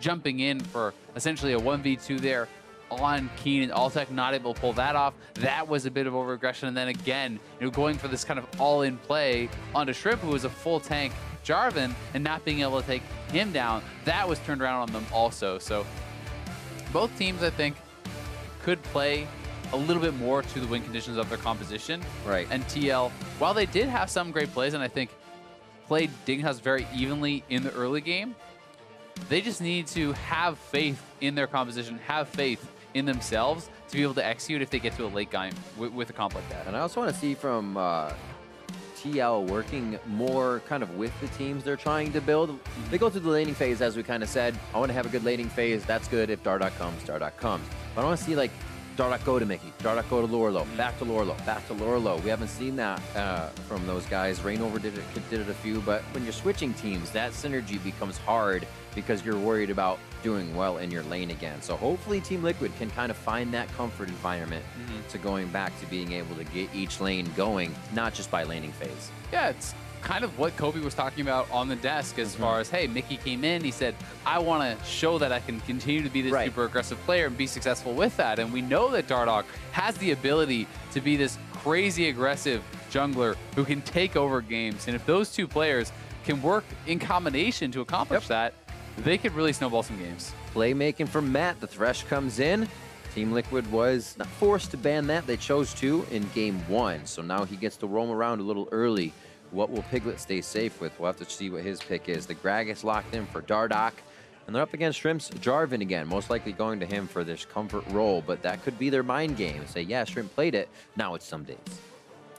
jumping in for essentially a 1v2 there on Keane, and Altec not able to pull that off. That was a bit of overaggression. And then again, going for this kind of all-in play onto Shrimp, who was a full tank Jarvan, and not being able to take him down. That was turned around on them also. So both teams, I think, could play a little bit more to the win conditions of their composition. Right. And TL, while they did have some great plays, and I think played Dignitas very evenly in the early game, they just need to have faith in their composition, have faith in themselves to be able to execute if they get to a late game with a comp like that. And I also want to see from TL working more kind of with the teams they're trying to build. They go through the laning phase, as we kind of said. I want to have a good laning phase. That's good. If Dardoch comes, Dardoch comes. But I want to see, like, Dardoch go to Mickey, Dardoch go to Lourlo, back to Lourlo, back to Lourlo. We haven't seen that from those guys. Reignover did it a few, but when you're switching teams, that synergy becomes hard because you're worried about doing well in your lane again. So hopefully Team Liquid can kind of find that comfort environment to going back to being able to get each lane going, not just by laning phase. Yeah, it's kind of what Kobe was talking about on the desk as far as, hey, Mickey came in, he said, I want to show that I can continue to be this super aggressive player and be successful with that. And we know that Dardoch has the ability to be this crazy aggressive jungler who can take over games. And if those two players can work in combination to accomplish that, they could really snowball some games. Playmaking from Matt, the Thresh comes in. Team Liquid was not forced to ban that. They chose to in game 1. So now he gets to roam around a little early. What will Piglet stay safe with? We'll have to see what his pick is. The Gragas locked in for Dardoch. And they're up against Shrimp's Jarvan again. Most likely going to him for this comfort role. But that could be their mind game. Say, yeah, Shrimp played it. Now it's Ssumday.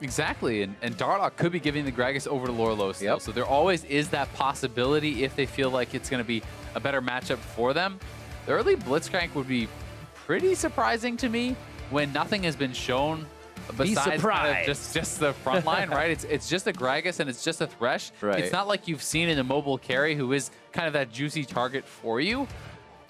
Exactly, and Dardoch could be giving the Gragas over to Lourlo still. So there always is that possibility if they feel like it's going to be a better matchup for them. The early Blitzcrank would be pretty surprising to me when nothing has been shown besides kind of just the front line, right? It's just a Gragas and it's just a Thresh. Right. It's not like you've seen an immobile carry who is kind of that juicy target for you.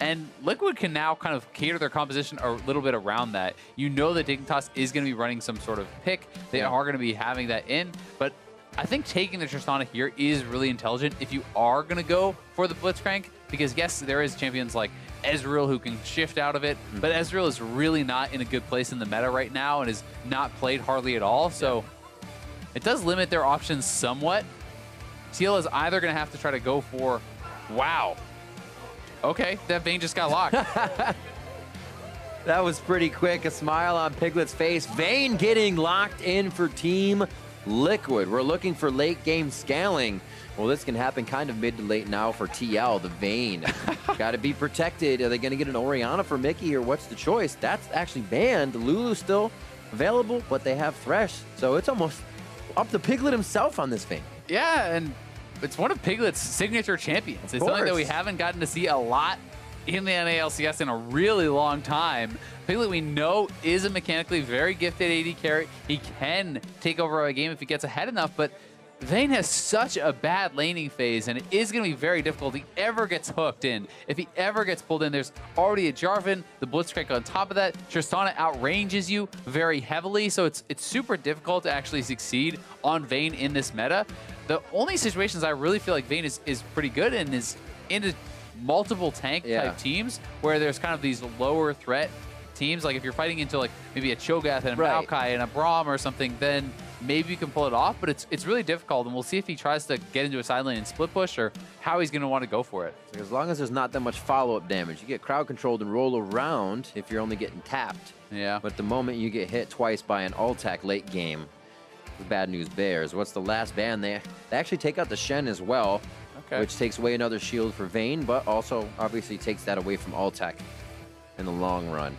And Liquid can now kind of cater their composition a little bit around that. You know that Dignitas is going to be running some sort of pick. They are going to be having that in. But I think taking the Tristana here is really intelligent if you are going to go for the Blitzcrank. Because, yes, there is champions like Ezreal who can shift out of it. But Ezreal is really not in a good place in the meta right now and is not played hardly at all. So it does limit their options somewhat. TL is either going to have to try to go for, wow. Okay, that Vayne just got locked. That was pretty quick. A smile on Piglet's face. Vayne getting locked in for Team Liquid. We're looking for late game scaling. Well, this can happen kind of mid to late now for TL, the Vayne. Got to be protected. Are they going to get an Orianna for Mickey, or what's the choice? That's actually banned. Lulu's still available, but they have Thresh. So it's almost up to Piglet himself on this Vayne. Yeah, and it's one of Piglet's signature champions. It's something that we haven't gotten to see a lot in the NA LCS in a really long time. Piglet, we know, is a mechanically very gifted AD carry. He can take over a game if he gets ahead enough, but Vayne has such a bad laning phase, and it is going to be very difficult if he ever gets hooked in. If he ever gets pulled in, there's already a Jarvan, the Blitzcrank on top of that. Tristana outranges you very heavily, so it's super difficult to actually succeed on Vayne in this meta. The only situations I really feel like Vayne is pretty good in is into multiple tank type teams where there's kind of these lower threat teams. Like if you're fighting into like maybe a Cho'Gath and a Maokai and a Braum or something, then maybe you can pull it off, but it's really difficult, and we'll see if he tries to get into a side lane and split push or how he's going to want to go for it. So as long as there's not that much follow-up damage, you get crowd controlled and roll around if you're only getting tapped. Yeah. But the moment you get hit twice by an Altec late game, the bad news bears. What's the last ban? They actually take out the Shen as well, which takes away another shield for Vayne, but also obviously takes that away from Altec in the long run.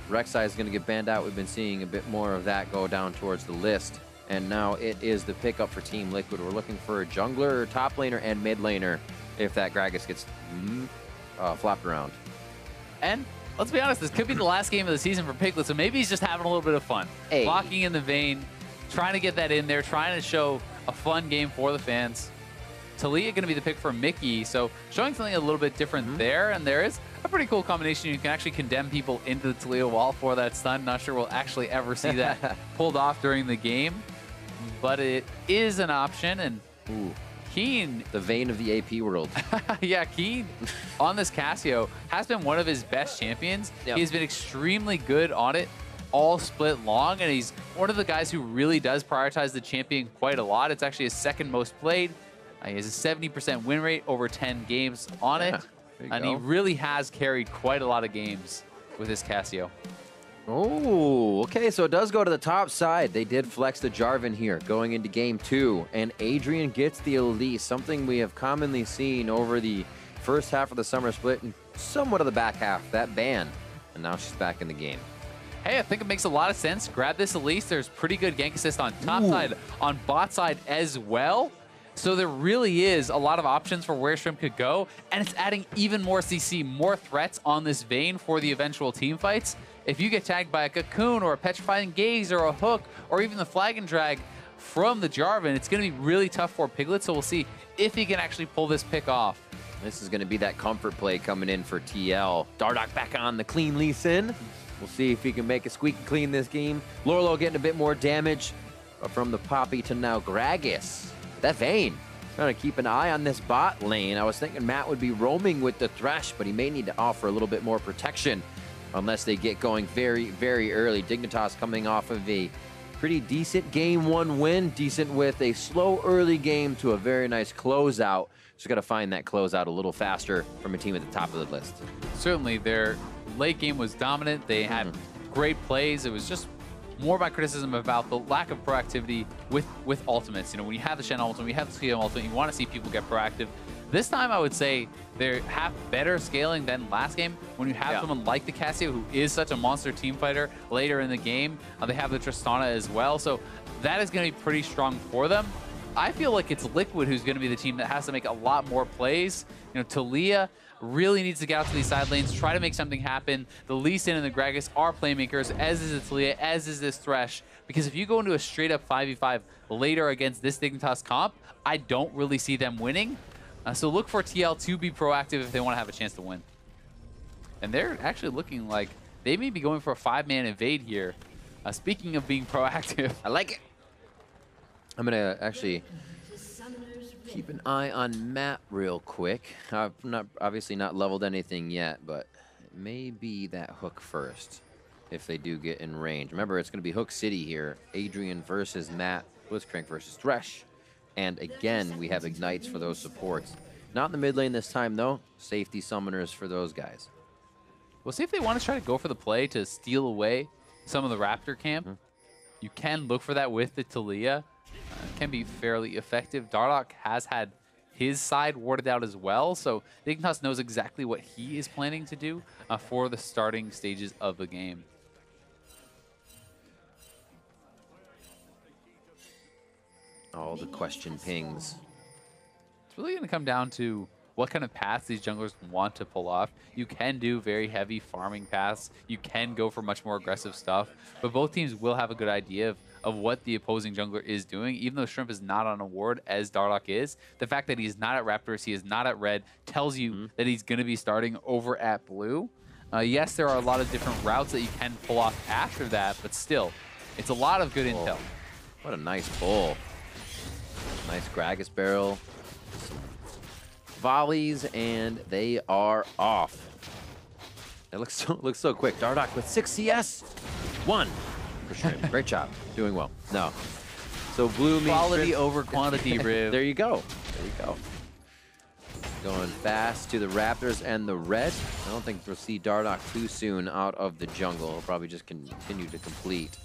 Rek'Sai is going to get banned out. We've been seeing a bit more of that go down towards the list. And now it is the pickup for Team Liquid. We're looking for a jungler, top laner, and mid laner if that Gragas gets flopped around. And let's be honest, this could be the last game of the season for Piglet, so maybe he's just having a little bit of fun. Locking in the Vayne, trying to get that in there, trying to show a fun game for the fans. Taliyah going to be the pick for Mickey, so showing something a little bit different there, and there is a pretty cool combination. You can actually condemn people into the Taliyah wall for that stun. Not sure we'll actually ever see that pulled off during the game, but it is an option, and Keane, the Vayne of the AP world. yeah, Keane on this Cassio has been one of his best champions. Yep. He's been extremely good on it all split long, and he's one of the guys who really does prioritize the champion quite a lot. It's actually his second most played. He has a 70% win rate over 10 games on it, and he really has carried quite a lot of games with his Cassio. Oh, okay, so it does go to the top side. They did flex the Jarvan here going into game 2, and Adrian gets the Elise, something we have commonly seen over the first half of the summer split and somewhat of the back half, that ban, and now she's back in the game. Hey, I think it makes a lot of sense. Grab this Elise. There's pretty good gank assist on top side, on bot side as well. So there really is a lot of options for where Shrimp could go, and it's adding even more CC, more threats on this Vayne for the eventual team fights. If you get tagged by a Cocoon or a Petrifying Gaze or a Hook or even the Flag and Drag from the Jarvan, it's going to be really tough for Piglet, so we'll see if he can actually pull this pick off. This is going to be that comfort play coming in for TL. Dardoch back on the clean Lee Sin. We'll see if he can make it squeaky clean this game. Lourlo getting a bit more damage from the Poppy to now Gragas. That Vayne trying to keep an eye on this bot lane. I was thinking Matt would be roaming with the Thresh, but he may need to offer a little bit more protection unless they get going very, very early. Dignitas coming off of a pretty decent game 1 win, decent with a slow early game to a very nice closeout. Just got to find that closeout a little faster from a team at the top of the list. Certainly, their late game was dominant. They had great plays. It was just more my criticism about the lack of proactivity with ultimates. You know, when you have the Shen ultimate, you have the Skill ultimate, you want to see people get proactive. This time, I would say they have better scaling than last game. When you have someone like the Cassio, who is such a monster team fighter later in the game, they have the Tristana as well. So that is going to be pretty strong for them. I feel like it's Liquid who's going to be the team that has to make a lot more plays. You know, Taliyah really needs to get out to these side lanes, try to make something happen. The Lee Sin and the Gragas are playmakers, as is the Taliyah, as is this Thresh. Because if you go into a straight-up 5v5 later against this Dignitas comp, I don't really see them winning. So look for TL to be proactive if they want to have a chance to win. And they're actually looking like they may be going for a 5-man invade here. Speaking of being proactive. I like it. I'm going to actually keep an eye on Matt real quick. I've obviously not leveled anything yet, but it may be that Hook first if they do get in range. Remember, it's going to be Hook City here. Adrian versus Matt, Blitzcrank versus Thresh. And again, we have Ignites for those supports. Not in the mid lane this time, though. Safety summoners for those guys. We'll see if they want to try to go for the play to steal away some of the Raptor camp. You can look for that with the Taliyah. It can be fairly effective. Dardoch has had his side warded out as well, so Dignitas knows exactly what he is planning to do for the starting stages of the game. All the question pings. It's really going to come down to what kind of paths these junglers want to pull off. You can do very heavy farming paths. You can go for much more aggressive stuff, but both teams will have a good idea of what the opposing jungler is doing. Even though Shrimp is not on a ward as Dardoch is, the fact that he's not at Raptors, he is not at red, tells you that he's going to be starting over at blue. Yes, there are a lot of different routes that you can pull off after that, but still, it's a lot of good intel. What a nice pull. Nice Gragas barrel. Some volleys, and they are off. It looks so quick. Dardoch with 6 CS. 1 for Shrimp. Great job. Doing well. No. So blue means quality Shrimp. over quantity, Riv. There you go. There you go. Going fast to the Raptors and the red. I don't think we'll see Dardoch too soon out of the jungle. He'll probably just continue to complete.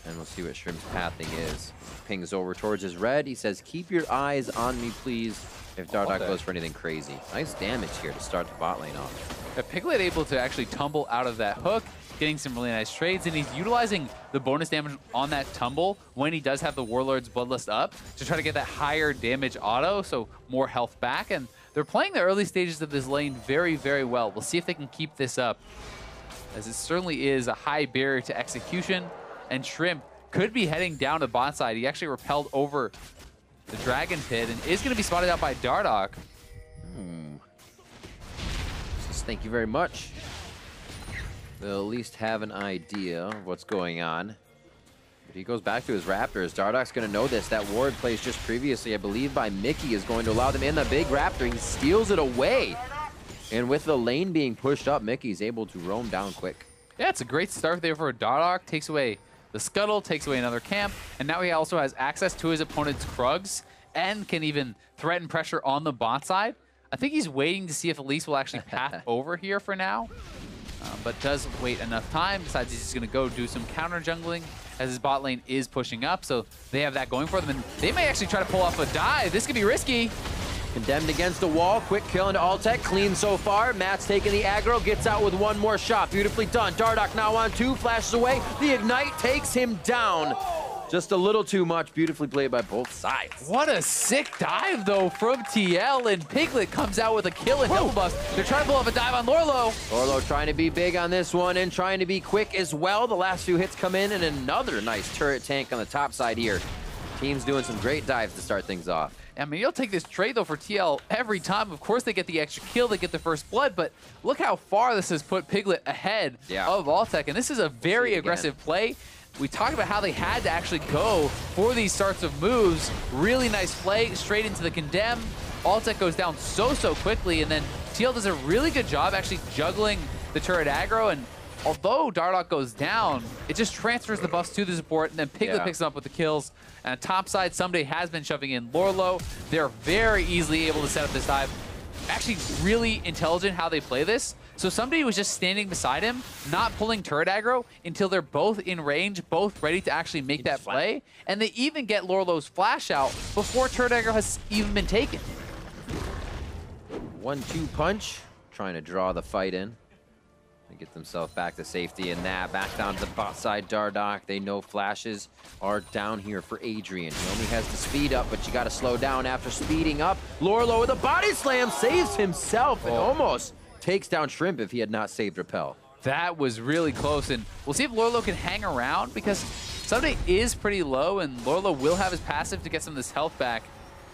And we'll see what Shrimp's pathing is. Pings over towards his red. He says, keep your eyes on me, please, if Dardoch goes for anything crazy. Nice damage here to start the bot lane off. Piglet able to actually tumble out of that hook, getting some really nice trades, and he's utilizing the bonus damage on that tumble when he does have the Warlord's Bloodlust up to try to get that higher damage auto, so more health back. And they're playing the early stages of this lane very, very well. We'll see if they can keep this up, as it certainly is a high barrier to execution. And Shrimp could be heading down to bot side. He actually repelled over the Dragon Pit and is going to be spotted out by Dardoch. Says, thank you very much. They'll at least have an idea of what's going on. But he goes back to his Raptors. Dardoch's going to know this. That ward placed just previously, I believe, by Mickey is going to allow them in. The big Raptor, he steals it away. And with the lane being pushed up, Mickey's able to roam down quick. Yeah, it's a great start there for Dardoch. Takes away the scuttle, takes away another camp, and now he also has access to his opponent's Krugs and can even threaten pressure on the bot side. I think he's waiting to see if Elise will actually path over here for now, but does wait enough time. Decides he's just going to go do some counter jungling as his bot lane is pushing up, so they have that going for them, and they may actually try to pull off a dive. This could be risky. Condemned against the wall, quick kill into Altec, clean so far. Matt's taking the aggro, gets out with one more shot. Beautifully done. Dardoch now on 2, flashes away. The ignite takes him down. Just a little too much. Beautifully played by both sides. What a sick dive, though, from TL, and Piglet comes out with a kill and double buff. They're trying to pull off a dive on Lourlo. Lourlo trying to be big on this one and trying to be quick as well. The last few hits come in, and another nice turret tank on the top side here. Team's doing some great dives to start things off. I mean, you'll take this trade, though, for TL every time. Of course, they get the extra kill, they get the first blood, but look how far this has put Piglet ahead of Altec, and this is a very aggressive play. We talked about how they had to actually go for these sorts of moves. Really nice play, straight into the condemn. Altec goes down so quickly, and then TL does a really good job actually juggling the turret aggro, and although Dardoch goes down, it just transfers the buffs to the support, and then Piglet picks them up with the kills. And top side, Ssumday has been shoving in Lourlo. They're very easily able to set up this dive. Actually, really intelligent how they play this. So Ssumday was just standing beside him, not pulling turret aggro until they're both in range, both ready to actually make that play. And they even get Lourlo's flash out before turret aggro has even been taken. 1-2 punch, trying to draw the fight in. They get themselves back to safety, and that back down to the bot side. Dardoch, they know flashes are down here for Adrian. He only has the speed up, but you got to slow down after speeding up. Lourlo with a body slam saves himself and almost takes down Shrimp if he had not saved Repel. That was really close, and we'll see if Lourlo can hang around because Ssumday is pretty low, and Lourlo will have his passive to get some of this health back.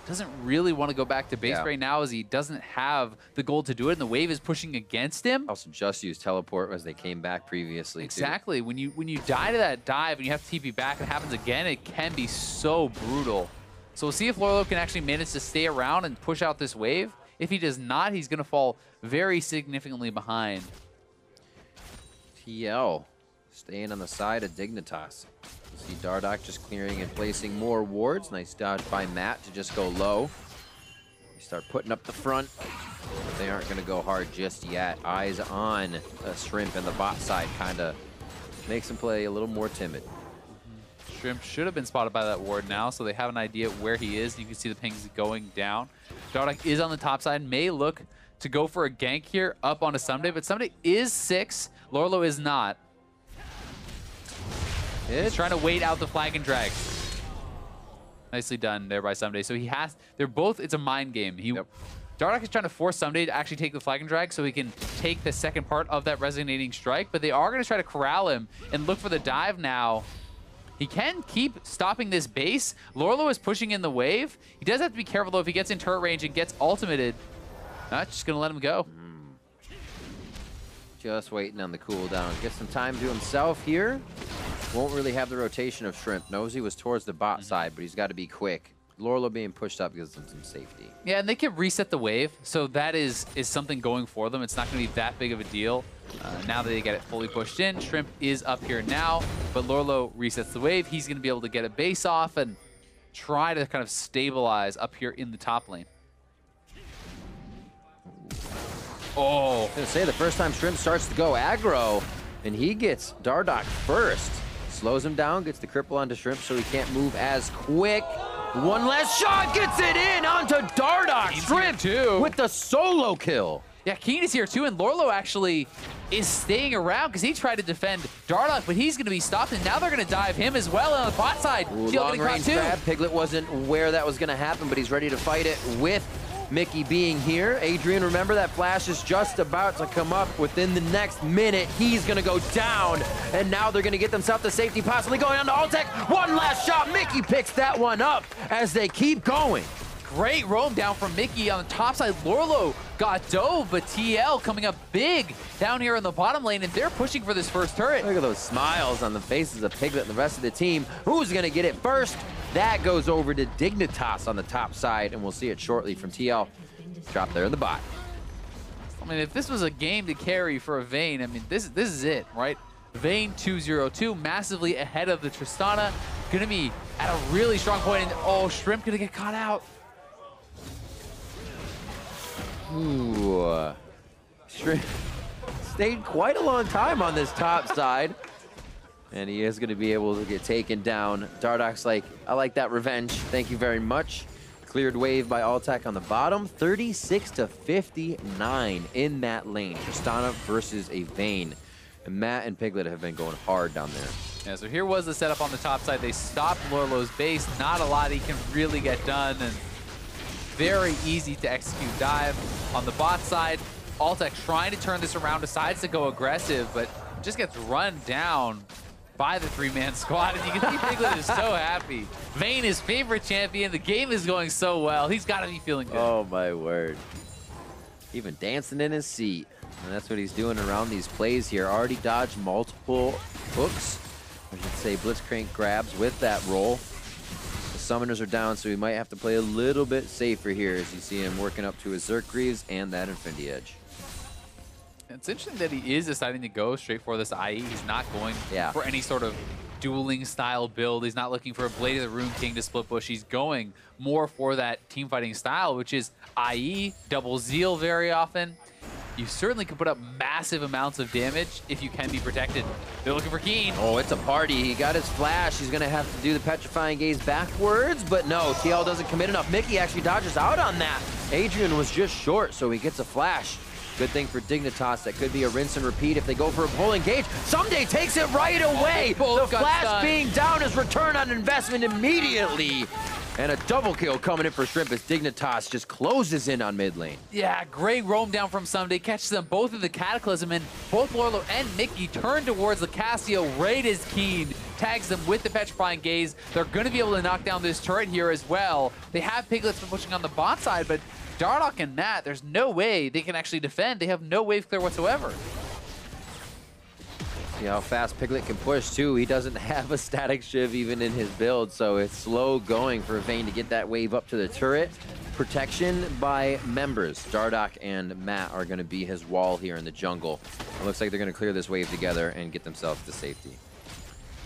Doesn't really want to go back to base right now as he doesn't have the gold to do it, and the wave is pushing against him. Also just used teleport as they came back previously. Exactly. When you die to that dive and you have to TP back and it happens again, it can be so brutal. So we'll see if Lourlo can actually manage to stay around and push out this wave. If he does not, he's going to fall very significantly behind. TL staying on the side of Dignitas. See Dardoch just clearing and placing more wards. Nice dodge by Matt to just go low. They start putting up the front. But they aren't going to go hard just yet. Eyes on Shrimp, and the bot side kind of makes him play a little more timid. Shrimp should have been spotted by that ward now, so they have an idea where he is. You can see the pings going down. Dardoch is on the top side, may look to go for a gank here up onto Ssumday, but Ssumday is 6. Lourlo is not. He's trying to wait out the flag and drag. Nicely done there by Ssumday. So he has, they're both, it's a mind game. Dardoch is trying to force Ssumday to actually take the flag and drag so he can take the second part of that resonating strike, but they are going to try to corral him and look for the dive now. He can keep stopping this base. Lourlo is pushing in the wave. He does have to be careful, though, if he gets in turret range and gets ultimated. Not just going to let him go. Just waiting on the cooldown. Gets some time to himself here. Won't really have the rotation of Shrimp. Knows he was towards the bot side, but he's got to be quick. Lourlo being pushed up gives them some safety. Yeah, and they can reset the wave, so that is something going for them. It's not going to be that big of a deal. Now that they get it fully pushed in, Shrimp is up here now, but Lourlo resets the wave. He's going to be able to get a base off and try to kind of stabilize up here in the top lane. I was going to say, the first time Shrimp starts to go aggro, and he gets Dardoch first. Slows him down, gets the cripple onto Shrimp so he can't move as quick. One last shot, gets it in onto Dardoch. Shrimp too with the solo kill. Yeah, Keane is here too, and Lourlo actually is staying around because he tried to defend Dardoch, but he's going to be stopped, and now they're going to dive him as well on the bot side. Long range grab. Piglet wasn't aware that was going to happen, but he's ready to fight it with Mickey being here. Adrian, remember that flash is just about to come up within the next minute. He's going to go down, and now they're going to get themselves to safety, possibly going on to Altec. One last shot. Mickey picks that one up as they keep going. great roam down from Mickey on the top side. Lourlo got dove, but TL coming up big down here in the bottom lane, and they're pushing for this first turret. Look at those smiles on the faces of Piglet and the rest of the team. Who's going to get it first? That goes over to Dignitas on the top side, and we'll see it shortly from TL. Drop there in the bot. I mean, if this was a game to carry for a Vayne, I mean, this is it, right? Vayne 2-0-2, massively ahead of the Tristana. Gonna be at a really strong point, and oh, Shrimp gonna get caught out. Ooh. Shrimp stayed quite a long time on this top side. And he is gonna be able to get taken down. Dardoch's like, I like that revenge. Thank you very much. Cleared wave by Altec on the bottom. 36-59 in that lane. Tristana versus a Vayne. And Matt and Piglet have been going hard down there. Yeah, so here was the setup on the top side. They stopped Lourlo's base. Not a lot he can really get done, and very easy to execute dive. On the bot side, Altec trying to turn this around, decides to go aggressive, but just gets run down by the three-man squad, and you can see Piglet is so happy. Vayne, his favorite champion. The game is going so well. He's got to be feeling good. Oh, my word. Even dancing in his seat. And that's what he's doing around these plays here. Already dodged multiple hooks. I should say Blitzcrank grabs with that roll. The summoners are down, so he might have to play a little bit safer here as you see him working up to his Zergreaves and that Infinity Edge. It's interesting that he is deciding to go straight for this IE. He's not going for any sort of dueling style build. He's not looking for a Blade of the Rune King to split push. He's going more for that team fighting style, which is IE, double Zeal very often. You certainly can put up massive amounts of damage if you can be protected. They're looking for Keane. Oh, it's a party. He got his flash. He's going to have to do the Petrifying Gaze backwards, but no, TL doesn't commit enough. Mickey actually dodges out on that. Adrian was just short, so he gets a flash. Good thing for Dignitas. That could be a rinse and repeat if they go for a pull engage. Ssumday takes it right away. The flash being down is return on investment immediately. And a double kill coming in for Shrimp as Dignitas just closes in on mid lane. Yeah, great roam down from Ssumday. Catches them both in the Cataclysm, and both Lourlo and Mickey turn towards the Cassio right as Keane tags them with the Petrifying Gaze. They're going to be able to knock down this turret here as well. They have Piglets pushing on the bot side, but Dardoch and Matt, there's no way they can actually defend. They have no wave clear whatsoever. See how fast Piglet can push too. He doesn't have a static shiv even in his build, so it's slow going for Vayne to get that wave up to the turret. Protection by members. Dardoch and Matt are going to be his wall here in the jungle. It looks like they're going to clear this wave together and get themselves to safety.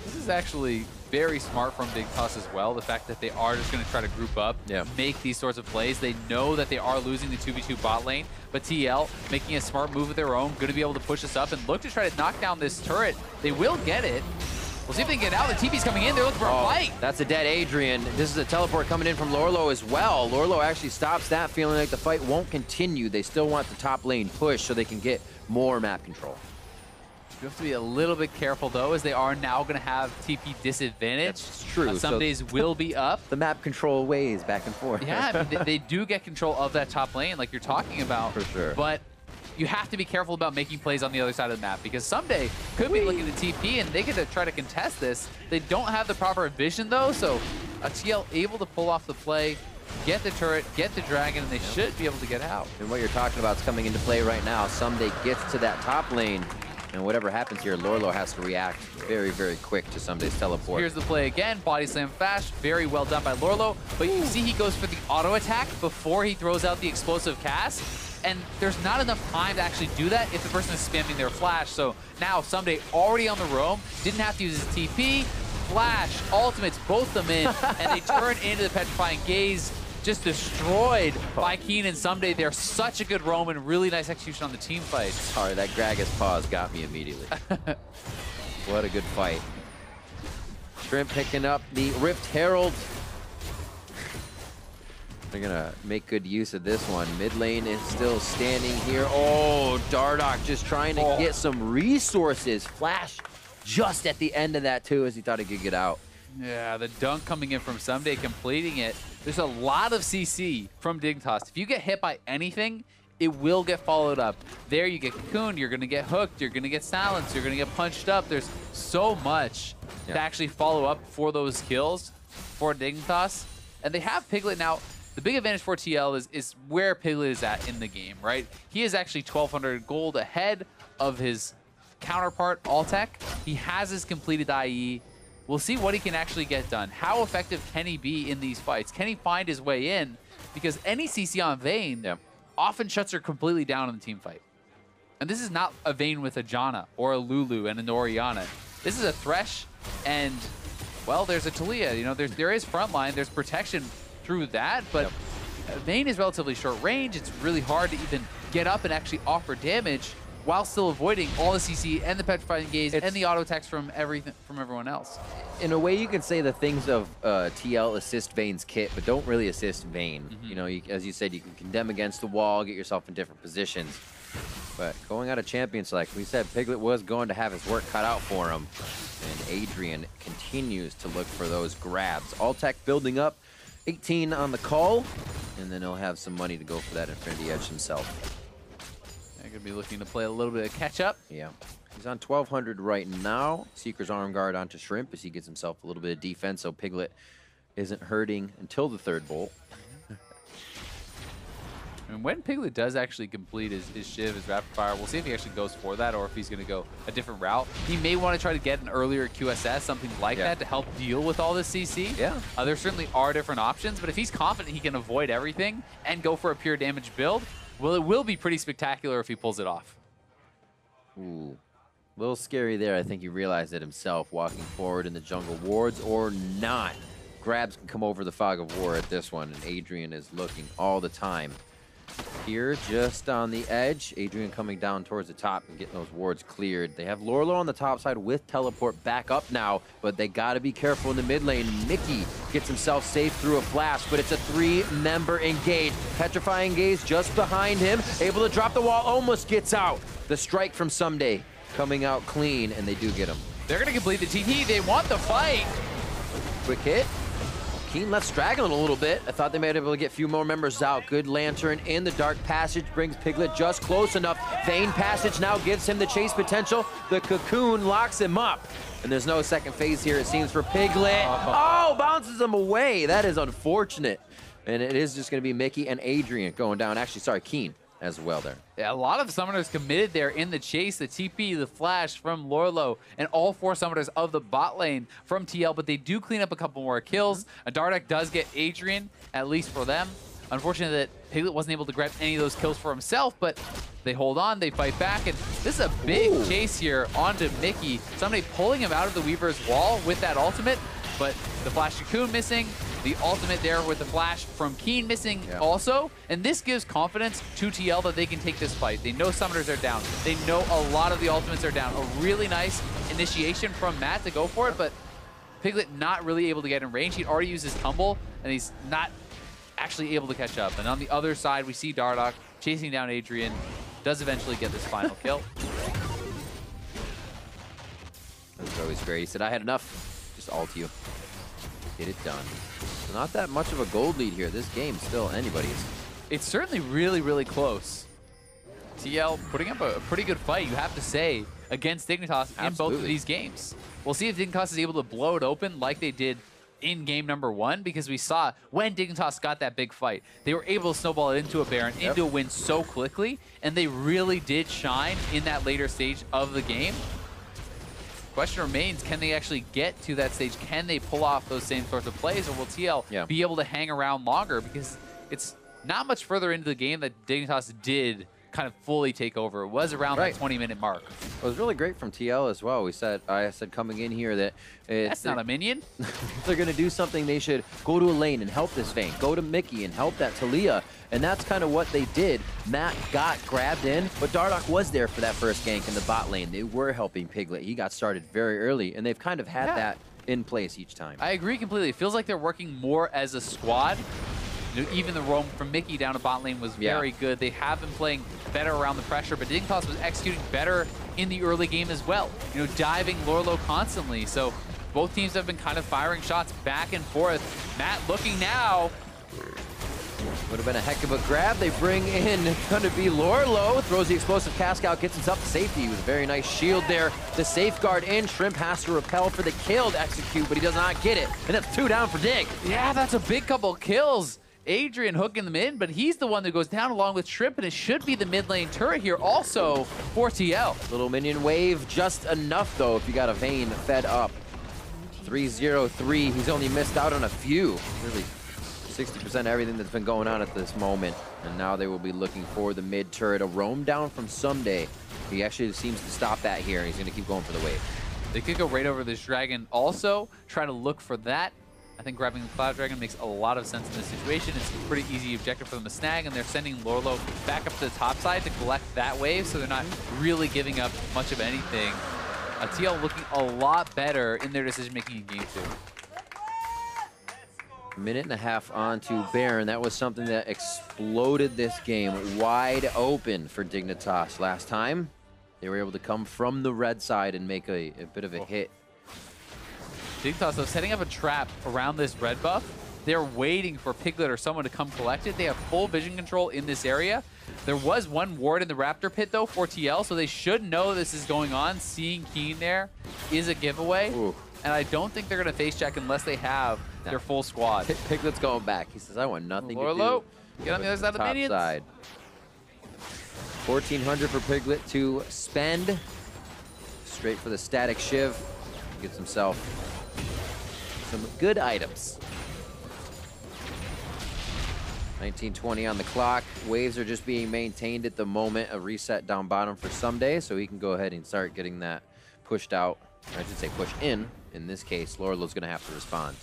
This is actually very smart from Dignitas as well. The fact that they are just going to try to group up, make these sorts of plays. They know that they are losing the 2v2 bot lane, but TL making a smart move of their own, going to be able to push this up and look to try to knock down this turret. They will get it. We'll see if they can get out. The TP's coming in. They're looking for a fight. That's a dead Adrian. This is a teleport coming in from Lourlo as well. Lourlo actually stops that, feeling like the fight won't continue. They still want the top lane push so they can get more map control. You have to be a little bit careful, though, as they are now going to have TP disadvantage. That's true. Some days will be up. The map control ways back and forth. Yeah, I mean, they do get control of that top lane, like you're talking about. For sure. But you have to be careful about making plays on the other side of the map, because Ssumday could be looking to TP, and they get to try to contest this. They don't have the proper vision, though, so a TL able to pull off the play, get the turret, get the dragon, and they should be able to get out. And what you're talking about is coming into play right now. Ssumday gets to that top lane. And whatever happens here, Lourlo has to react very, very quick to Ssumday's teleport. Here's the play again. Body slam fast. Very well done by Lourlo. But you see he goes for the auto attack before he throws out the explosive cast. And there's not enough time to actually do that if the person is spamming their flash. So now Ssumday already on the roam. Didn't have to use his TP. Flash, ultimates, both them in. And they turn into the Petrifying Gaze. Just destroyed by Keane and Ssumday. They're such a good roam and really nice execution on the team fight. Sorry, that Gragas pause got me immediately. What a good fight. Shrimp picking up the Rift Herald. They're gonna make good use of this one. Mid lane is still standing here. Oh, Dardoch just trying to get some resources. Flash just at the end of that too, as he thought he could get out. Yeah, the dunk coming in from Ssumday, completing it. There's a lot of CC from Dignitas. If you get hit by anything, it will get followed up. There you get cocooned, you're going to get hooked, you're going to get silenced, you're going to get punched up. There's so much to actually follow up for those kills for Dignitas. And they have Piglet now the big advantage for TL is where Piglet is at in the game, right? He is actually 1,200 gold ahead of his counterpart, Altec. He has his completed IE. We'll see what he can actually get done. How effective can he be in these fights? Can he find his way in? Because any CC on Vayne often shuts her completely down in the team fight. And this is not a Vayne with a Janna or a Lourlo and an Orianna. This is a Thresh and, well, there's a Taliyah. You know, there is frontline, there's protection through that, but Vayne is relatively short range. It's really hard to even get up and actually offer damage while still avoiding all the CC and the petrifying gaze and the auto attacks from everyone else. In a way, you can say the things of TL assist Vayne's kit, but don't really assist Vayne. You know, as you said, you can condemn against the wall, get yourself in different positions. But going out of champion select, we said Piglet was going to have his work cut out for him. And Adrian continues to look for those grabs. Altec building up, 18 on the call, and then he'll have some money to go for that Infinity Edge himself. Going to be looking to play a little bit of catch-up. Yeah. He's on 1,200 right now. Seeker's arm guard onto Shrimp as he gets himself a little bit of defense, so Piglet isn't hurting until the third bolt. And when Piglet does actually complete his Shiv, his Rapid Fire, we'll see if he actually goes for that or if he's going to go a different route. He may want to try to get an earlier QSS, something like that, to help deal with all this CC. Yeah. There certainly are different options, but if he's confident he can avoid everything and go for a pure damage build, well, it will be pretty spectacular if he pulls it off. Ooh. A little scary there. I think he realized it himself, walking forward in the jungle. Wards or not, grabs can come over the fog of war at this one, and Adrian is looking all the time. Here, just on the edge, Adrian coming down towards the top and getting those wards cleared. They have Lourlo on the top side with teleport back up now, but they got to be careful in the mid lane. Mickey gets himself safe through a flash, but it's a 3-member engage. Petrifying Gaze just behind him, able to drop the wall, almost gets out. The strike from Ssumday coming out clean, and they do get him. They're going to complete the TT. They want the fight. Quick hit. Keane left straggling a little bit. I thought they might be able to get a few more members out. Good Lantern in the Dark Passage brings Piglet just close enough. Vayne Passage now gives him the chase potential. The Cocoon locks him up. And there's no second phase here, it seems, for Piglet. Oh, bounces him away. That is unfortunate. And it is just going to be Mickey and Adrian going down. Actually, sorry, Keane as well there. Yeah, a lot of summoners committed there in the chase, the TP, the flash from Lourlo, and all 4 summoners of the bot lane from TL, but they do clean up a couple more kills. Dardoch does get Adrian, at least for them. Unfortunately that Piglet wasn't able to grab any of those kills for himself, but they hold on, they fight back, and this is a big chase here onto Mickey. Somebody pulling him out of the Weaver's wall with that ultimate, but the Flash Cocoon missing, the ultimate there with the flash from Keane missing also, and this gives confidence to TL that they can take this fight. They know summoners are down. They know a lot of the ultimates are down. A really nice initiation from Matt to go for it, but Piglet not really able to get in range. He'd already used his tumble, and he's not actually able to catch up. And on the other side, we see Dardoch chasing down Adrian, does eventually get this final kill. That's always great. He said, I had enough. Just ult you. Get it done. So not that much of a gold lead here. This game's still anybody's. It's certainly really, really close. TL putting up a pretty good fight, you have to say, against Dignitas in both of these games. We'll see if Dignitas is able to blow it open like they did in game number 1, because we saw when Dignitas got that big fight, they were able to snowball it into a Baron, into a win so quickly, and they really did shine in that later stage of the game. Question remains, can they actually get to that stage? Can they pull off those same sorts of plays, or will TL be able to hang around longer? Because it's not much further into the game that Dignitas did kind of fully take over. It was around that 20-minute mark. It was really great from TL as well. I said coming in here that that's not a minion. If they're going to do something, they should go to a lane and help this Vayne. Go to Mickey and help that Taliyah. And that's kind of what they did. Matt got grabbed in, but Dardoch was there for that first gank in the bot lane. They were helping Piglet. He got started very early, and they've kind of had that in place each time. I agree completely. It feels like they're working more as a squad. Even the roam from Mickey down to bot lane was very good. They have been playing better around the pressure, but Dignitas was executing better in the early game as well. You know, diving Lourlo constantly. So both teams have been kind of firing shots back and forth. Matt looking now. Would have been a heck of a grab. They bring in, going to be Lourlo. Throws the explosive cask out, gets himself to safety with a very nice shield there. The safeguard in. Shrimp has to repel for the kill to execute, but he does not get it. And that's 2 down for Dig. Yeah, that's a big couple of kills. Adrian hooking them in, but he's the one that goes down along with Shrimp, and it should be the mid lane turret here also for TL. Little minion wave, just enough though if you got a Vayne fed up. 3-0-3, he's only missed out on a few. Really 60% of everything that's been going on at this moment. And now they will be looking for the mid turret. A roam down from Ssumday. He actually seems to stop that here. He's gonna keep going for the wave. They could go right over this dragon also, try to look for that. I think grabbing the Cloud Dragon makes a lot of sense in this situation. It's a pretty easy objective for them to snag, and they're sending Lourlo back up to the top side to collect that wave, so they're not really giving up much of anything. TL looking a lot better in their decision-making in Game 2. Minute and a half on to Baron. That was something that exploded this game wide open for Dignitas. Last time, they were able to come from the red side and make a bit of a hit. Dignitas, though, setting up a trap around this red buff. They're waiting for Piglet or someone to come collect it. They have full vision control in this area. There was one ward in the Raptor pit, though, for TL, so they should know this is going on. Seeing Keane there is a giveaway. Ooh. And I don't think they're going to face check unless they have their full squad. Piglet's going back. He says, I want nothing Lourlo, to do. Get on the other side of the minions. Side. 1,400 for Piglet to spend. Straight for the static shiv. Gets himself some good items. 19:20 on the clock. Waves are just being maintained at the moment. A reset down bottom for Ssumday, so he can go ahead and start getting that pushed out. I should say pushed in. In this case, Lourlo's going to have to respond.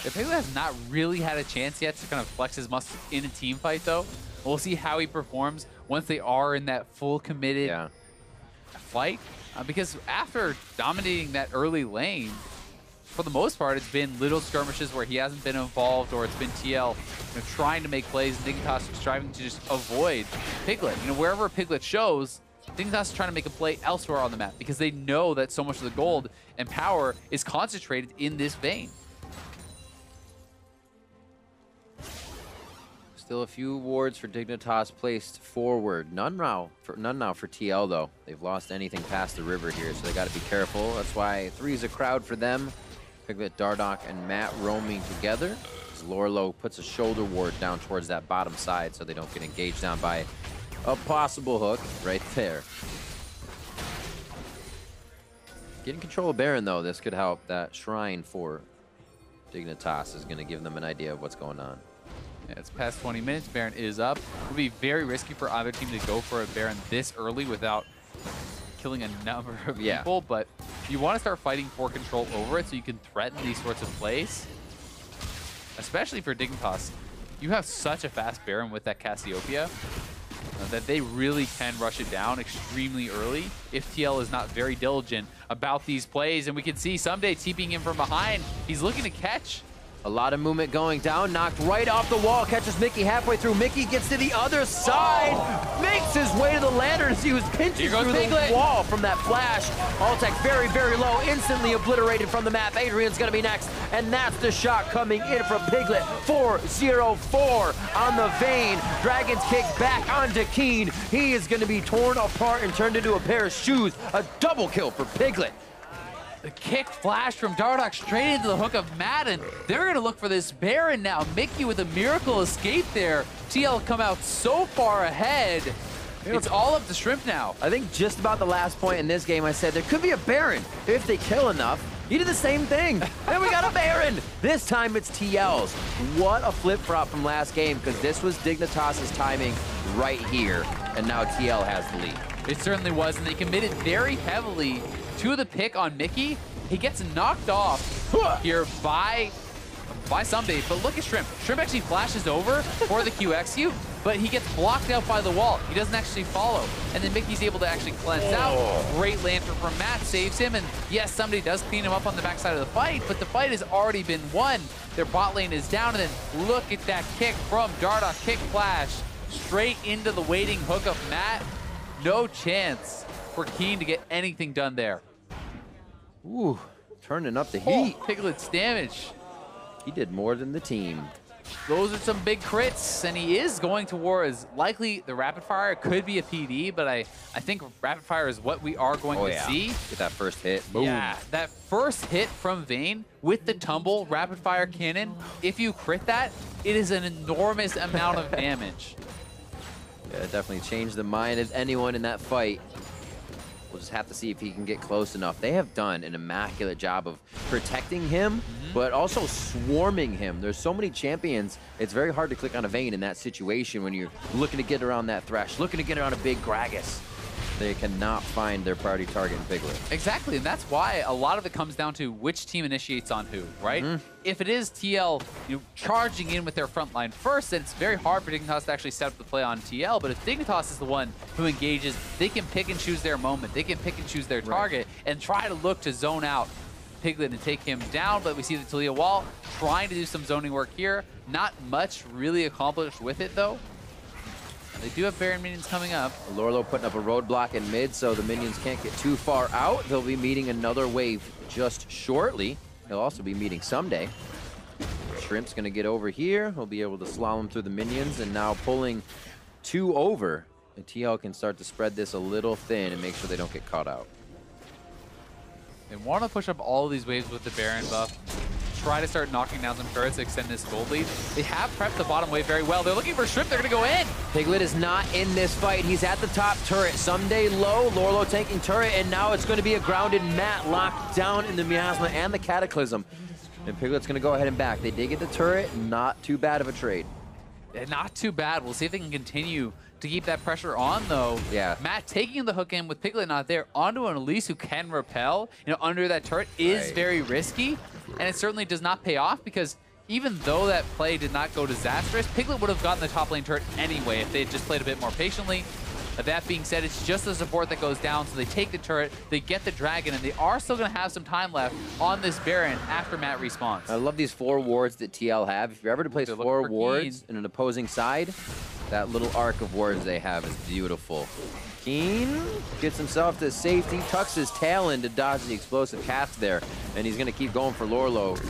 Yeah, Piglet has not really had a chance yet to kind of flex his muscles in a team fight, though. We'll see how he performs once they are in that full committed fight. Because after dominating that early lane, for the most part, it's been little skirmishes where he hasn't been involved, or it's been TL trying to make plays, and Dignitas striving to just avoid Piglet. Wherever Piglet shows, Dignitas is trying to make a play elsewhere on the map because they know that so much of the gold and power is concentrated in this Vayne. Still a few wards for Dignitas placed forward. None now for TL though. They've lost anything past the river here, so they got to be careful. That's why 3 is a crowd for them. Piglet, Dardoch, and Matt roaming together. As Lourlo puts a shoulder ward down towards that bottom side so they don't get engaged down by a possible hook right there. Getting control of Baron though, this could help. That shrine for Dignitas is going to give them an idea of what's going on. Yeah, it's past 20 minutes. Baron is up. It would be very risky for either team to go for a Baron this early without killing a number of people, but you want to start fighting for control over it so you can threaten these sorts of plays, especially for Dignitas. You have such a fast Baron with that Cassiopeia that they really can rush it down extremely early if TL is not very diligent about these plays. And we can see Ssumday TPing him from behind. He's looking to catch. A lot of movement going down, knocked right off the wall, catches Mickey halfway through. Mickey gets to the other side, makes his way to the lantern as he was pinching through the wall from that flash. Altec very, very low, instantly obliterated from the map. Adrian's gonna be next, and that's the shot coming in from Piglet. 4-0-4 on the Vayne. Dragon's kick back onto Keane. He is gonna be torn apart and turned into a pair of shoes. A double kill for Piglet. The kick flash from Dardoch straight into the hook of Madden. They're going to look for this Baron now. Mickey with a miracle escape there. TL come out so far ahead. It's all up to Shrimp now. I think just about the last point in this game, I said there could be a Baron if they kill enough. He did the same thing. And we got a Baron. This time it's TL's. What a flip-flop from last game, because this was Dignitas' timing right here. And now TL has the lead. It certainly was, and they committed very heavily to the pick on Mickey. He gets knocked off here by Ssumday, but look at Shrimp. Shrimp actually flashes over for the QXU, but he gets blocked out by the wall. He doesn't actually follow, and then Mickey's able to actually cleanse out. Great lantern from Matt, saves him, and yes, Ssumday does clean him up on the backside of the fight, but the fight has already been won. Their bot lane is down, and then look at that kick from Dardoch, kick flash, straight into the waiting hook of Matt. No chance for Keane to get anything done there. Ooh, turning up the heat. Piglet's damage. He did more than the team. those are some big crits, and he is going towards likely the rapid fire. It could be a PD, but I think rapid fire is what we are going to see. Get that first hit. Boom. Yeah, that first hit from Vayne with the tumble rapid fire cannon, if you crit that, it is an enormous amount of damage. Yeah, it definitely changed the mind of anyone in that fight. We'll just have to see if he can get close enough. They have done an immaculate job of protecting him, but also swarming him. There's so many champions, it's very hard to click on a Vayne in that situation when you're looking to get around that Thresh, looking to get around a big Gragas. They cannot find their priority target in Piglet. Exactly, and that's why a lot of it comes down to which team initiates on who, right? If it is TL charging in with their front line first, then it's very hard for Dignitas to actually set up the play on TL, but if Dignitas is the one who engages, they can pick and choose their moment, they can pick and choose their target, and try to look to zone out Piglet and take him down, but we see the Taliyah wall trying to do some zoning work here. Not much really accomplished with it, though. They do have Baron minions coming up. Lourlo putting up a roadblock in mid, so the minions can't get too far out. They'll be meeting another wave just shortly. He'll also be meeting Ssumday. Shrimp's gonna get over here. He'll be able to slalom through the minions, and now pulling 2 over. And TL can start to spread this a little thin and make sure they don't get caught out. They want to push up all of these waves with the Baron buff. Try to start knocking down some turrets to extend this gold lead. They have prepped the bottom wave very well. They're looking for Shrimp. They're going to go in. Piglet is not in this fight. He's at the top turret. Ssumday low. Lourlo taking turret, and now it's going to be a grounded Matt locked down in the Miasma and the Cataclysm. And Piglet's going to go ahead and back. They did get the turret. Not too bad of a trade. Not too bad. We'll see if they can continue to keep that pressure on, though. Yeah. Matt taking the hook in with Piglet not there onto an Elise who can repel, under that turret is very risky, and it certainly does not pay off because even though that play did not go disastrous, Piglet would have gotten the top lane turret anyway if they had just played a bit more patiently. That being said, it's just the support that goes down, so they take the turret, they get the dragon, and they are still going to have some time left on this Baron after Matt respawns. I love these 4 wards that TL have. If you're ever to place 4 wards in an opposing side, that little arc of wards they have is beautiful. Keane gets himself to safety, tucks his tail in to dodge the explosive cast there, and he's going to keep going for Lourlo.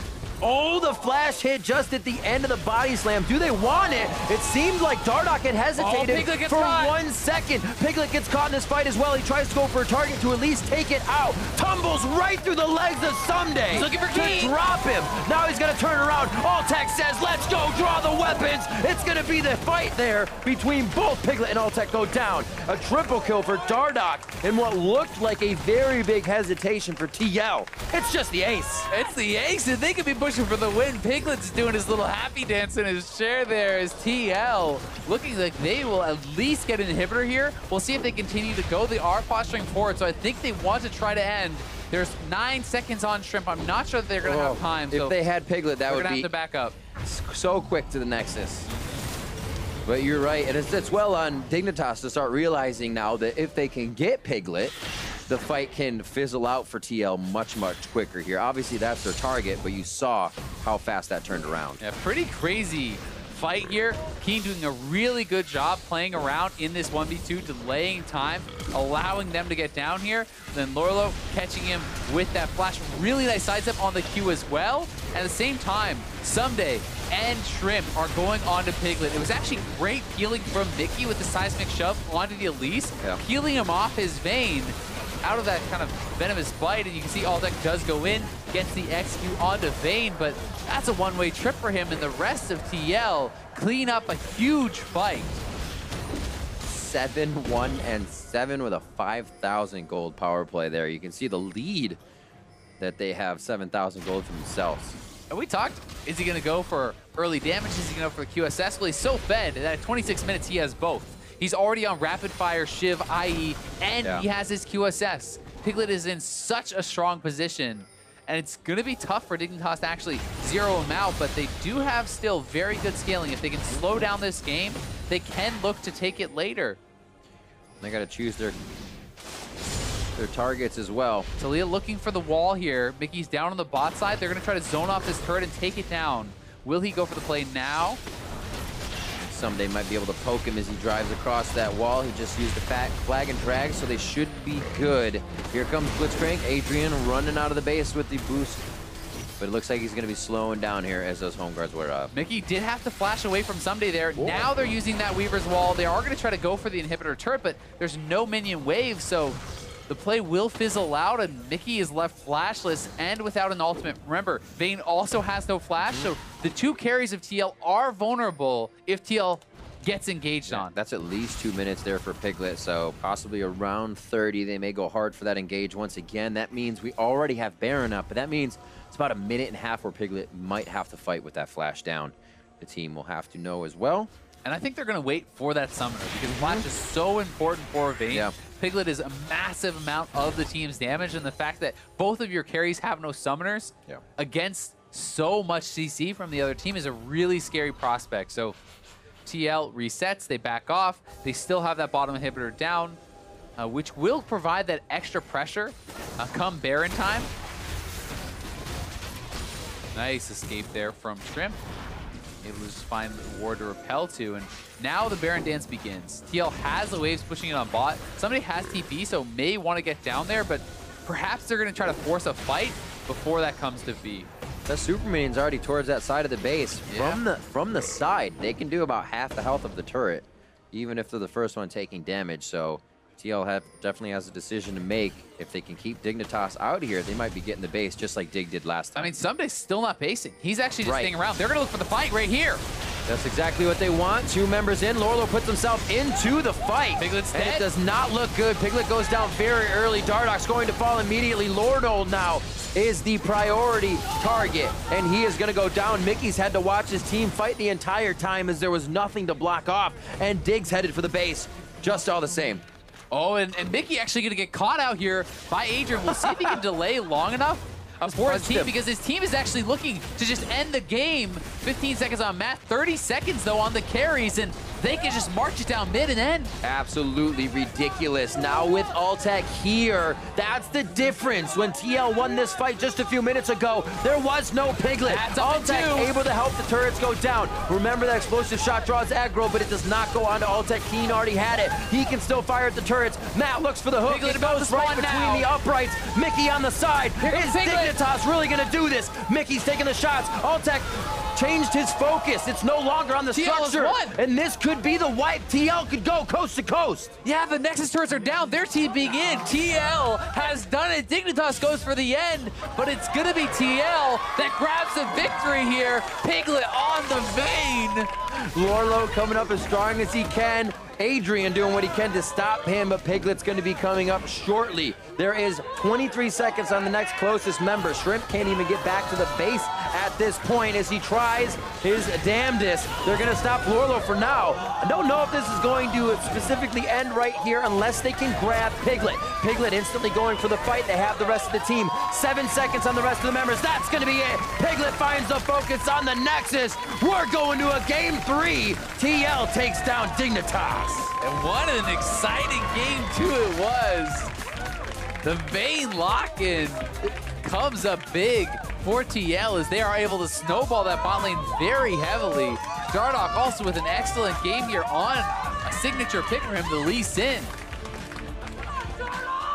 Oh, the flash hit just at the end of the body slam. Do they want it? It seemed like Dardoch had hesitated for 1 second. Piglet gets caught in this fight as well. He tries to go for a target to at least take it out. Tumbles right through the legs of Ssumday. He's looking for Keane to drop him. Now he's going to turn around. Altec says, let's go, draw the weapons. It's going to be the fight there between both Piglet and Altec go down. A triple kill for Dardoch in what looked like a very big hesitation for TL. It's just the ace. It's the ace, and they could be pushing for the win. Piglet's doing his little happy dance in his chair there as TL looking like they will at least get an inhibitor here. We'll see if they continue to go. They are posturing forward, so I think they want to try to end. There's 9 seconds on Shrimp. I'm not sure that they're going to have time. If they had Piglet, that would be have to back up so quick to the Nexus. But you're right, and it's well on Dignitas to start realizing now that if they can get Piglet, the fight can fizzle out for TL much, much quicker here. Obviously, that's their target, but you saw how fast that turned around. Yeah, pretty crazy fight here. Keane doing a really good job playing around in this 1v2, delaying time, allowing them to get down here. Then Lourlo catching him with that flash. Really nice sidestep on the Q as well. At the same time, Ssumday and Shrimp are going on to Piglet. It was actually great peeling from Mickey with the seismic shove onto the Elise, peeling him off his Vayne out of that kind of venomous bite, and you can see Altec does go in, gets the execute onto Vayne, but that's a one-way trip for him, and the rest of TL clean up a huge fight. 7-1-7 with a 5,000 gold power play there. You can see the lead that they have, 7,000 gold for themselves. And we talked, is he going to go for early damage? Is he going to go for QSS? Well, he's so fed that at 26 minutes he has both. He's already on rapid fire, Shiv, IE, and he has his QSS. Piglet is in such a strong position, and it's going to be tough for Dignitas to actually zero him out, but they do have still very good scaling. If they can slow down this game, they can look to take it later. They got to choose their targets as well. Taliyah looking for the wall here. Mickey's down on the bot side. They're going to try to zone off this turret and take it down. Will he go for the play now? Ssumday might be able to poke him as he drives across that wall. He just used the flag and drag, so they should be good. Here comes Blitzcrank. Adrian running out of the base with the boost but it looks like he's going to be slowing down here as those home guards were up. Mickey did have to flash away from Ssumday there. Whoa. Now they're using that Weaver's Wall. They are going to try to go for the inhibitor turret, but there's no minion wave, so the play will fizzle out, and Mickey is left flashless and without an ultimate. Remember, Vayne also has no flash, so the two carries of TL are vulnerable if TL gets engaged on. That's at least 2 minutes there for Piglet, so possibly around 30. They may go hard for that engage once again. That means we already have Baron up, but that means it's about a minute and a half where Piglet might have to fight with that flash down. The team will have to know as well. And I think they're going to wait for that summoner because flash is so important for Vayne. Yeah. Piglet is a massive amount of the team's damage, and the fact that both of your carries have no summoners against so much CC from the other team is a really scary prospect. So TL resets, they back off, they still have that bottom inhibitor down, which will provide that extra pressure come Baron time. Nice escape there from Shrimp. Able to just find the ward to repel to, and now the Baron dance begins. TL has the waves pushing it on bot. Somebody has TP, so may want to get down there, but perhaps they're going to try to force a fight before that comes to V. The super minion's already towards that side of the base. From the side, they can do about half the health of the turret, even if they're the first one taking damage. So TL definitely has a decision to make. If they can keep Dignitas out here, they might be getting the base just like Dig did last time. I mean, Ssumday's still not pacing. He's actually just staying around. They're going to look for the fight right here. That's exactly what they want. 2 members in. Lourlo puts himself into the fight. Piglet's dead. And it does not look good. Piglet goes down very early. Dardoch's going to fall immediately. Lourlo now is the priority target, and he is going to go down. Mickey's had to watch his team fight the entire time as there was nothing to block off, and Dig's headed for the base just all the same. Oh, and Mickey actually going to get caught out here by Adrian. We'll see if he can delay long enough for his team, because his team is actually looking to just end the game. 15 seconds on Matt, 30 seconds, though, on the carries, and they can just march it down mid and end. Absolutely ridiculous. Now with Altec here, that's the difference. When TL won this fight just a few minutes ago, there was no Piglet. Altec able to help the turrets go down. Remember that explosive shot draws aggro, but it does not go on to Altec. Keane already had it. He can still fire at the turrets. Matt looks for the hook. Piglet it goes right between the uprights. Mickey on the side. Is Dignitas really going to do this? Mickey's taking the shots. Altec changed his focus. It's no longer on the structure. And this could be the wipe. TL could go coast to coast. Yeah, the Nexus turrets are down. They're TPing in. TL has done it. Dignitas goes for the end, but it's going to be TL that grabs the victory here. Piglet on the Vayne. Lourlo coming up as strong as he can. Adrian doing what he can to stop him, but Piglet's going to be coming up shortly. There is 23 seconds on the next closest member. Shrimp can't even get back to the base at this point as he tries his damnedest. They're going to stop Lourlo for now. I don't know if this is going to specifically end right here unless they can grab Piglet. Piglet instantly going for the fight. They have the rest of the team. 7 seconds on the rest of the members. That's going to be it. Piglet finds the focus on the Nexus. We're going to a game 3. TL takes down Dignitas. And what an exciting game 2 it was. The Vayne lock-in comes up big for TL as they are able to snowball that bot lane very heavily. Dardoch also with an excellent game here on a signature pick for him to Elise in.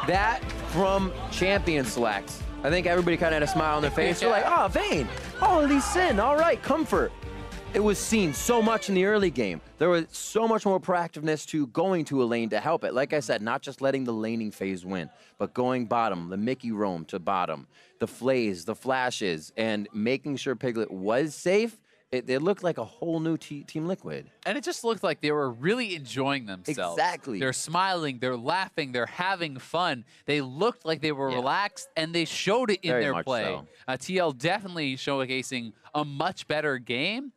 That from Champion Select. I think everybody kind of had a smile on their face. They're like, oh, Vayne. Oh, Elise in. All right, comfort. It was seen so much in the early game. There was so much more proactiveness to going to a lane to help it. Like I said, not just letting the laning phase win, but going bottom, the Mickey roam to bottom, the flays, the flashes, and making sure Piglet was safe. It looked like a whole new Team Liquid. And it just looked like they were really enjoying themselves. Exactly. They're smiling, they're laughing, they're having fun. They looked like they were relaxed, and they showed it in their play. So. TL definitely showcasing a much better game.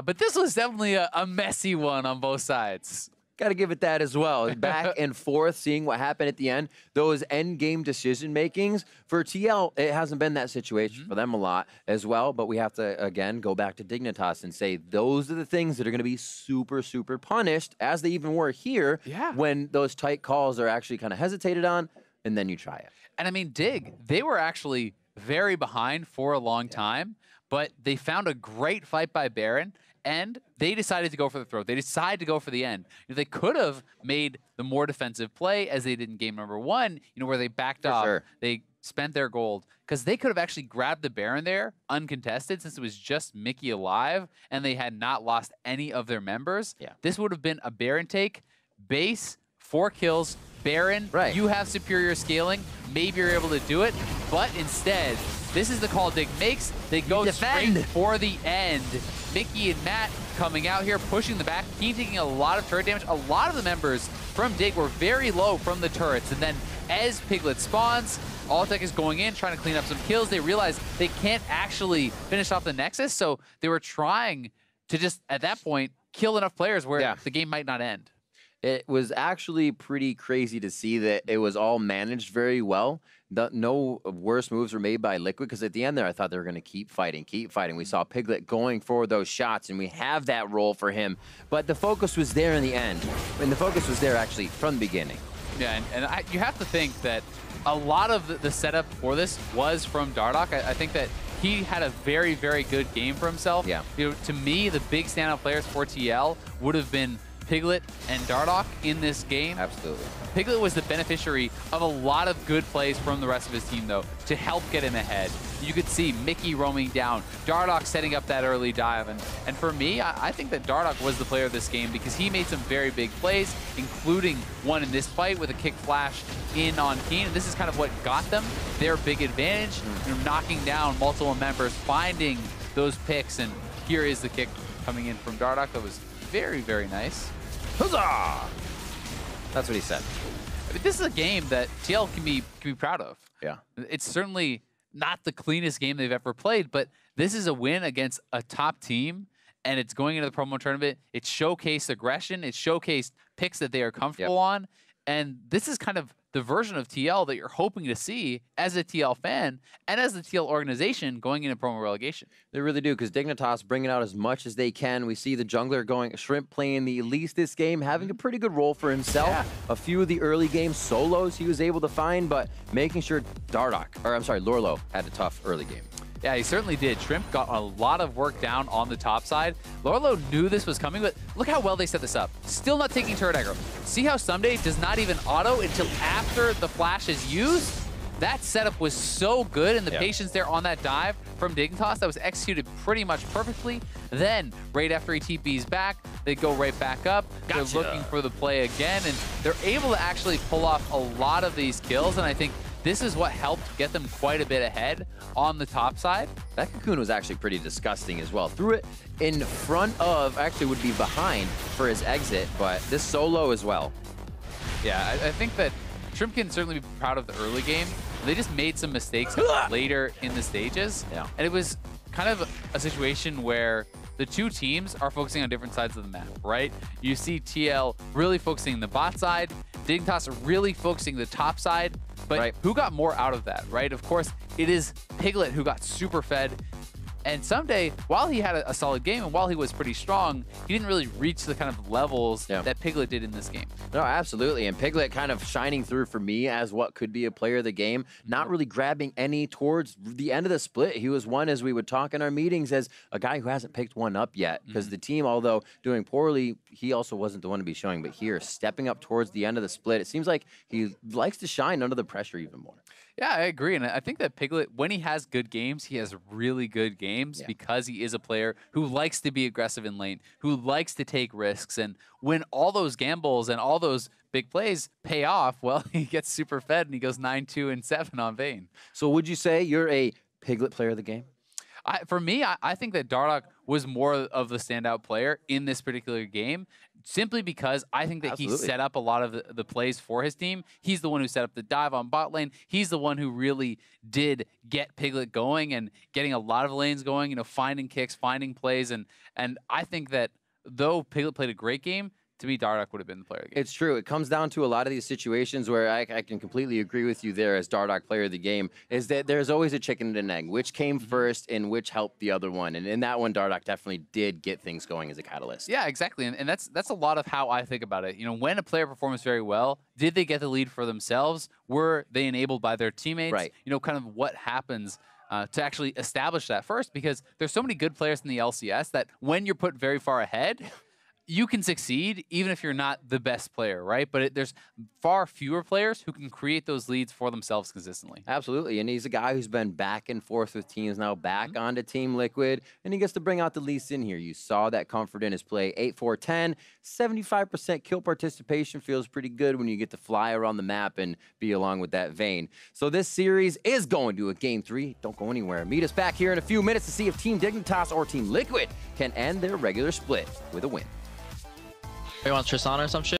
But this was definitely a messy one on both sides. Got to give it that as well. Back and forth, seeing what happened at the end. Those end game decision makings for TL, it hasn't been that situation for them a lot as well. But we have to, again, go back to Dignitas and say those are the things that are going to be super, super punished, as they even were here, when those tight calls are actually kind of hesitated on, and then you try it. And I mean, Dig, they were actually very behind for a long time, but they found a great fight by Baron, and they decided to go for the throat. They decided to go for the end. They could have made the more defensive play as they did in game number 1, where they backed off. Sure. They spent their gold, because they could have actually grabbed the Baron there uncontested, since it was just Mickey alive and they had not lost any of their members. Yeah. This would have been a Baron take, base, 4 kills, Baron, right. You have superior scaling, maybe you're able to do it, but instead, this is the call Dig makes. They go straight for the end. Mickey and Matt coming out here, pushing the back. Keane taking a lot of turret damage. A lot of the members from Dig were very low from the turrets, and then as Piglet spawns, Altec is going in, trying to clean up some kills. They realize they can't actually finish off the Nexus, so they were trying to just, at that point, kill enough players where the game might not end. It was actually pretty crazy to see that it was all managed very well. No worse moves were made by Liquid, because at the end there, I thought they were going to keep fighting. We saw Piglet going for those shots, and we have that role for him. But the focus was there in the end. And the focus was there, actually, from the beginning. Yeah, and you have to think that a lot of the setup for this was from Dardoch. I think that he had a very, very good game for himself. Yeah. To me, the big standout players for TL would have been Piglet and Dardoch in this game. Absolutely. Piglet was the beneficiary of a lot of good plays from the rest of his team, though, to help get him ahead. You could see Mickey roaming down, Dardoch setting up that early dive. And for me, I think that Dardoch was the player of this game, because he made some very big plays, including one in this fight with a kick flash in on Keane. And this is kind of what got them their big advantage, knocking down multiple members, finding those picks. And here is the kick coming in from Dardoch that was very, very nice. Huzzah! That's what he said. I mean, this is a game that TL can be proud of. Yeah. It's certainly not the cleanest game they've ever played, but this is a win against a top team, and it's going into the promo tournament. It showcased aggression. It showcased picks that they are comfortable on. And this is kind of the version of TL that you're hoping to see as a TL fan and as the TL organization going into promo relegation. They really do, because Dignitas bringing out as much as they can. We see the jungler going, Shrimp playing the Elise this game, having a pretty good role for himself. Yeah. A few of the early game solos he was able to find, but making sure Lourlo had a tough early game. Yeah, he certainly did. Shrimp got a lot of work down on the top side. Lourlo knew this was coming, but look how well they set this up. Still not taking turret aggro. See how Ssumday does not even auto until after the flash is used? That setup was so good, and the patience there on that dive from Dignitas that was executed pretty much perfectly. Then, right after he TPs back, they go right back up. They're looking for the play again, and they're able to actually pull off a lot of these kills, and I think this is what helped get them quite a bit ahead on the top side. That cocoon was actually pretty disgusting as well. Threw it in front of, actually would be behind for his exit, but this solo as well. Yeah, I think that Shrimp can certainly be proud of the early game. They just made some mistakes later in the stages. Yeah. And it was kind of a situation where the two teams are focusing on different sides of the map, right? You see TL really focusing the bot side, Dignitas really focusing the top side, but who got more out of that, right? Of course, it is Piglet who got super fed. And Ssumday, while he had a solid game and while he was pretty strong, he didn't really reach the kind of levels that Piglet did in this game. No, absolutely. And Piglet kind of shining through for me as what could be a player of the game, not really grabbing any towards the end of the split. He was one, as we would talk in our meetings, as a guy who hasn't picked one up yet, because the team, although doing poorly, he also wasn't the one to be showing. But here, stepping up towards the end of the split, it seems like he likes to shine under the pressure even more. Yeah, I agree. And I think that Piglet, when he has good games, he has really good games because he is a player who likes to be aggressive in lane, who likes to take risks. And when all those gambles and all those big plays pay off, well, he gets super fed and he goes 9-2-7 on Vayne. So would you say you're a Piglet player of the game? For me, I think that Dardoch was more of the standout player in this particular game, simply because I think that he set up a lot of the plays for his team. He's the one who set up the dive on bot lane. He's the one who really did get Piglet going and getting a lot of lanes going, you know, finding kicks, finding plays. And I think that though Piglet played a great game, to me, Dardoch would have been the player of the game. It's true. It comes down to a lot of these situations where I can completely agree with you there as Dardoch player of the game, is that there's always a chicken and an egg. Which came first and which helped the other one? And in that one, Dardoch definitely did get things going as a catalyst. Yeah, exactly. And that's a lot of how I think about it. You know, when a player performs very well, did they get the lead for themselves? Were they enabled by their teammates? Right. You know, kind of what happens to actually establish that first, because there's so many good players in the LCS that when you're put very far ahead, you can succeed even if you're not the best player, right? But there's far fewer players who can create those leads for themselves consistently. Absolutely, and he's a guy who's been back and forth with teams, now back onto Team Liquid, and he gets to bring out the Elise in here. You saw that comfort in his play. 8-4-10, 75% kill participation feels pretty good when you get to fly around the map and be along with that Vayne. So this series is going to a Game 3. Don't go anywhere. Meet us back here in a few minutes to see if Team Dignitas or Team Liquid can end their regular split with a win. You want Tristana or some shit?